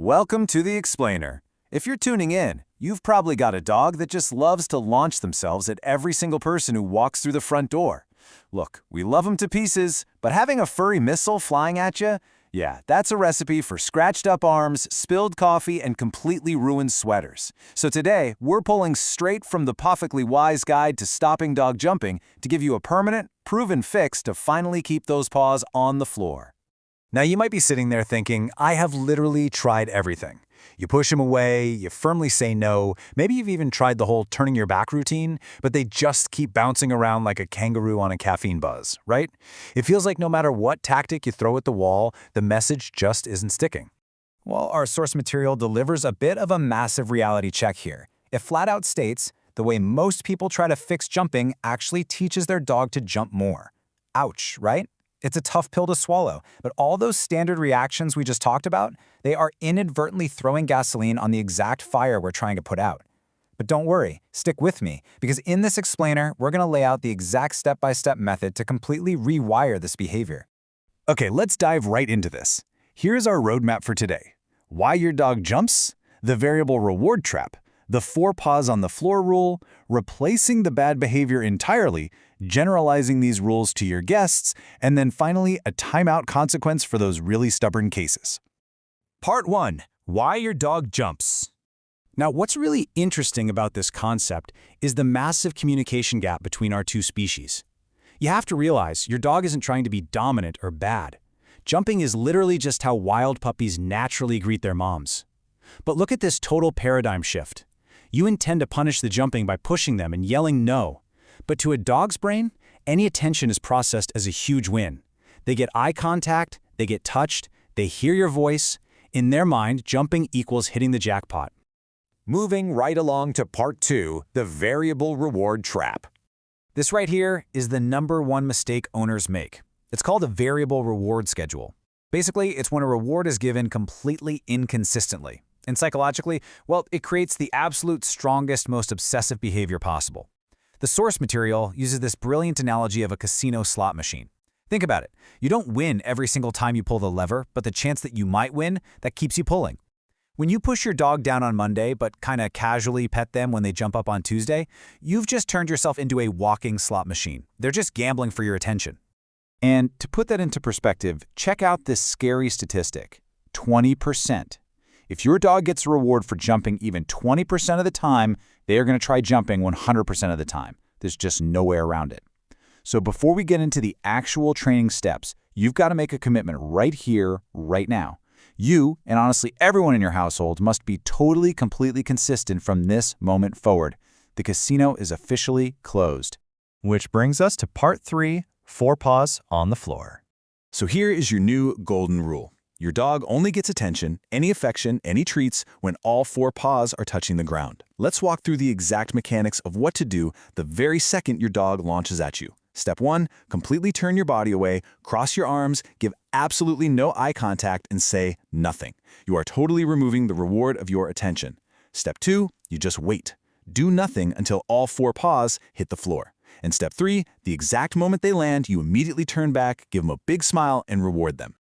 Welcome to the Explainer. If you're tuning in, you've probably got a dog that just loves to launch themselves at every single person who walks through the front door. Look, we love them to pieces, but having a furry missile flying at you? Yeah, that's a recipe for scratched up arms, spilled coffee, and completely ruined sweaters. So today, we're pulling straight from the Pawfectly Wise guide to stopping dog jumping to give you a permanent, proven fix to finally keep those paws on the floor. Now you might be sitting there thinking, I have literally tried everything. You push them away, you firmly say no, maybe you've even tried the whole turning your back routine, but they just keep bouncing around like a kangaroo on a caffeine buzz, right? It feels like no matter what tactic you throw at the wall, the message just isn't sticking. Well, our source material delivers a bit of a massive reality check here. It flat out states, the way most people try to fix jumping actually teaches their dog to jump more. Ouch, right? It's a tough pill to swallow, but all those standard reactions we just talked about, they are inadvertently throwing gasoline on the exact fire we're trying to put out. But don't worry, stick with me, because in this explainer, we're going to lay out the exact step-by-step method to completely rewire this behavior. Okay, let's dive right into this. Here's our roadmap for today. Why your dog jumps, the variable reward trap, the 4 paws on the floor rule, replacing the bad behavior entirely, generalizing these rules to your guests, and then finally a timeout consequence for those really stubborn cases. Part 1. Why your dog jumps. Now, what's really interesting about this concept is the massive communication gap between our two species. You have to realize your dog isn't trying to be dominant or bad. Jumping is literally just how wild puppies naturally greet their moms. But look at this total paradigm shift. You intend to punish the jumping by pushing them and yelling no. But to a dog's brain, any attention is processed as a huge win. They get eye contact, they get touched, they hear your voice. In their mind, jumping equals hitting the jackpot. Moving right along to part 2, the variable reward trap. This right here is the #1 mistake owners make. It's called a variable reward schedule. Basically, it's when a reward is given completely inconsistently. And psychologically, well, it creates the absolute strongest, most obsessive behavior possible. The source material uses this brilliant analogy of a casino slot machine. Think about it. You don't win every single time you pull the lever, but the chance that you might win, that keeps you pulling. When you push your dog down on Monday, but kind of casually pet them when they jump up on Tuesday, you've just turned yourself into a walking slot machine. They're just gambling for your attention. And to put that into perspective, check out this scary statistic: 20%. If your dog gets a reward for jumping even 20% of the time, they are going to try jumping 100% of the time. There's just no way around it. So before we get into the actual training steps, you've got to make a commitment right here, right now. You, and honestly everyone in your household, must be totally, completely consistent from this moment forward. The casino is officially closed. Which brings us to part 3, 4 paws on the floor. So here is your new golden rule. Your dog only gets attention, any affection, any treats when all 4 paws are touching the ground. Let's walk through the exact mechanics of what to do the very second your dog launches at you. Step 1, completely turn your body away, cross your arms, give absolutely no eye contact, and say nothing. You are totally removing the reward of your attention. Step 2, you just wait. Do nothing until all 4 paws hit the floor. And step 3, the exact moment they land, you immediately turn back, give them a big smile, and reward them.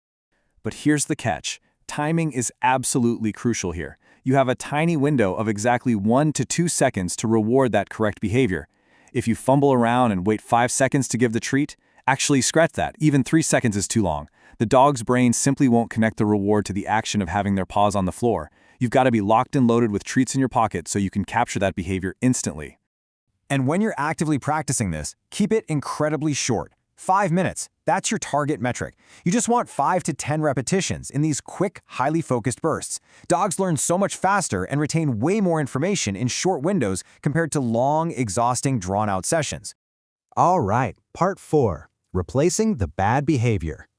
But here's the catch. Timing is absolutely crucial here. You have a tiny window of exactly 1 to 2 seconds to reward that correct behavior. If you fumble around and wait 5 seconds to give the treat, actually scratch that. Even 3 seconds is too long. The dog's brain simply won't connect the reward to the action of having their paws on the floor. You've got to be locked and loaded with treats in your pocket so you can capture that behavior instantly. And when you're actively practicing this, keep it incredibly short. 5 minutes. That's your target metric. You just want 5 to 10 repetitions in these quick, highly focused bursts. Dogs learn so much faster and retain way more information in short windows compared to long, exhausting, drawn-out sessions. All right, part 4, replacing the bad behavior.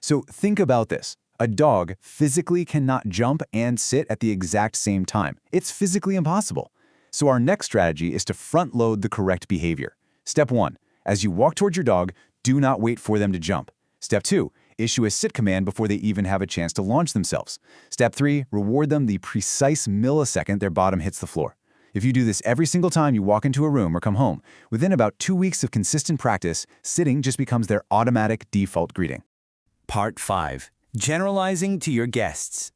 So think about this. A dog physically cannot jump and sit at the exact same time. It's physically impossible. So our next strategy is to front-load the correct behavior. Step 1. As you walk towards your dog, do not wait for them to jump. Step 2, issue a sit command before they even have a chance to launch themselves. Step 3, reward them the precise millisecond their bottom hits the floor. If you do this every single time you walk into a room or come home, within about 2 weeks of consistent practice, sitting just becomes their automatic default greeting. Part 5. Generalizing to your guests.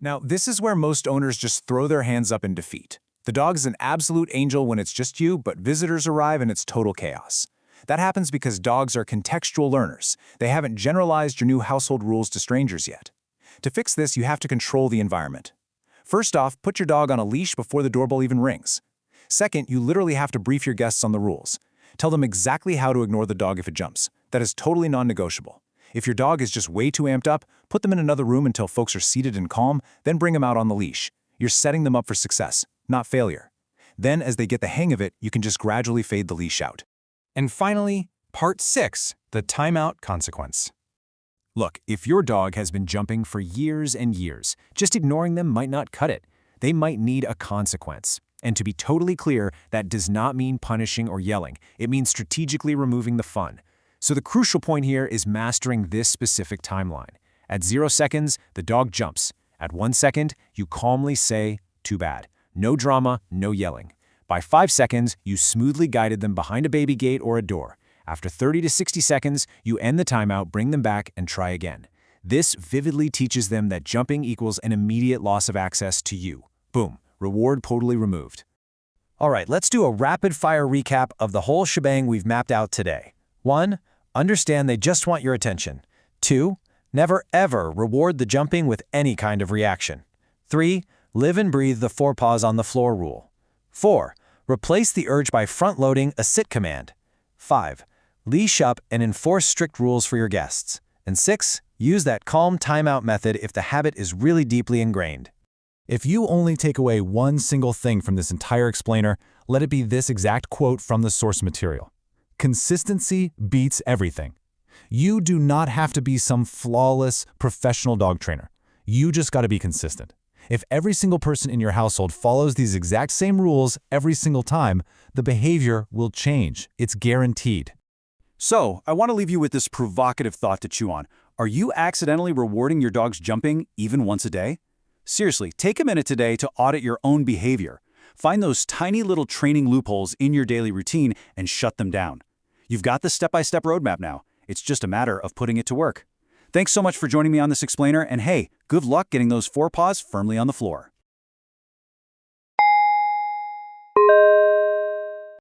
Now, this is where most owners just throw their hands up in defeat. The dog is an absolute angel when it's just you, but visitors arrive and it's total chaos. That happens because dogs are contextual learners. They haven't generalized your new household rules to strangers yet. To fix this, you have to control the environment. First off, put your dog on a leash before the doorbell even rings. Second, you literally have to brief your guests on the rules. Tell them exactly how to ignore the dog if it jumps. That is totally non-negotiable. If your dog is just way too amped up, put them in another room until folks are seated and calm, then bring them out on the leash. You're setting them up for success, not failure. Then, as they get the hang of it, you can just gradually fade the leash out. And finally, Part 6, the timeout consequence. Look, if your dog has been jumping for years and years, just ignoring them might not cut it. They might need a consequence. And to be totally clear, that does not mean punishing or yelling. It means strategically removing the fun. So the crucial point here is mastering this specific timeline. At 0 seconds, the dog jumps. At 1 second, you calmly say, "Too bad." No drama, no yelling. By 5 seconds, you smoothly guided them behind a baby gate or a door. After 30 to 60 seconds, you end the timeout, bring them back, and try again. This vividly teaches them that jumping equals an immediate loss of access to you. Boom, reward totally removed. All right, let's do a rapid-fire recap of the whole shebang we've mapped out today. 1. Understand they just want your attention. 2. Never ever reward the jumping with any kind of reaction. 3. Live and breathe the 4 paws on the floor rule. 4. Replace the urge by front-loading a sit command. 5. Leash up and enforce strict rules for your guests. And 6. Use that calm timeout method if the habit is really deeply ingrained. If you only take away one single thing from this entire explainer, let it be this exact quote from the source material. Consistency beats everything. You do not have to be some flawless professional dog trainer. You just got to be consistent. If every single person in your household follows these exact same rules every single time, the behavior will change. It's guaranteed. So, I want to leave you with this provocative thought to chew on. Are you accidentally rewarding your dog's jumping even once a day? Seriously, take a minute today to audit your own behavior. Find those tiny little training loopholes in your daily routine and shut them down. You've got the step-by-step roadmap now. It's just a matter of putting it to work. Thanks so much for joining me on this explainer, and hey, good luck getting those 4 paws firmly on the floor.